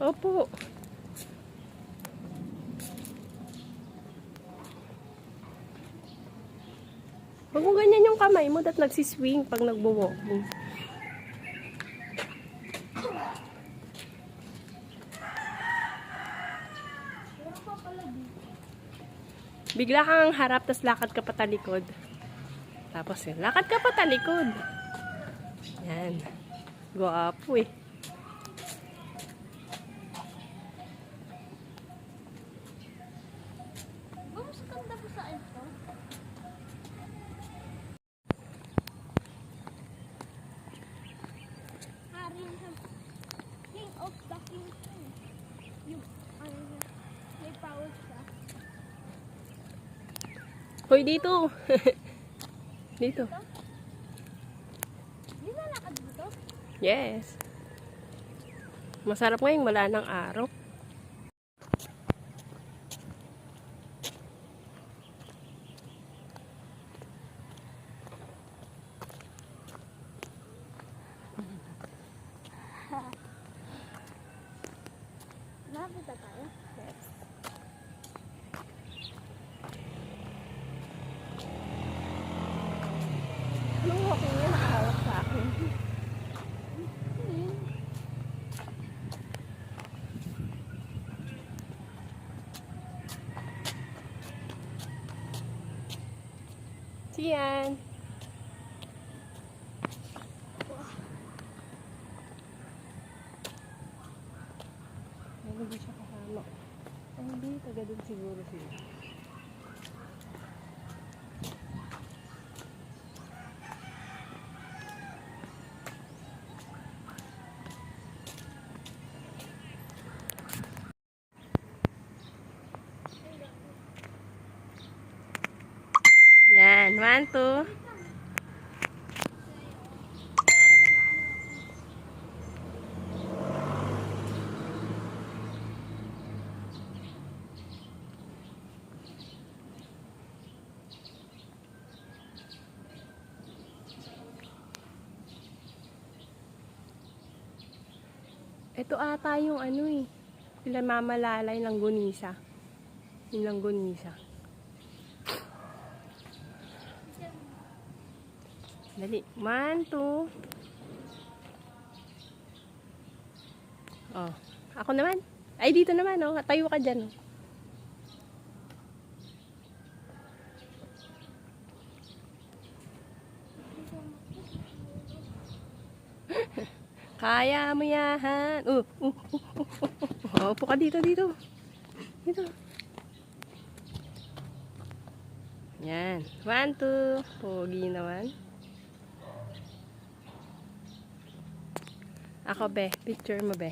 Opo. Huwag mo ganyan yung kamay mo at nagsiswing pag nagbo-walking. Bigla kang harap, tas lakad ka patalikod. Tapos yun, lakad ka patalikod. Yan. Guwapo eh. Mas ganda po sa ito. King of the King. Yung, ano niya, may power siya. Hoy, dito. Dito. Di na lakad dito? Yes. Masarap ngayong wala ng araw. Nakapita tayo? Yes. Anong walking niya nakahawak sa akin? Siyan. Hindi siya kasama. Ay, hindi. Taga din siguro siya. Yan. 1, 2. Ito ata yung ano eh. Sila mamalalay ng gunisa. Yung langgunisa. Dali. 1, 2. Oh. Ako naman. Ay, dito naman. Oh. Tayo ka dyan. Oh. Kaya mo yan. Upo ka dito, dito. Dito. Yan. 1, 2. Pogi naman. Ako, be. Picture mo, be.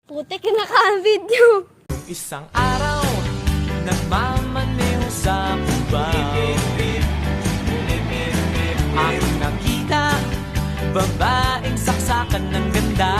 Putik, naka-video. Isang araw, nagmamaniw sa kuba. Ang nakita, babaeng saksakan ng ganda.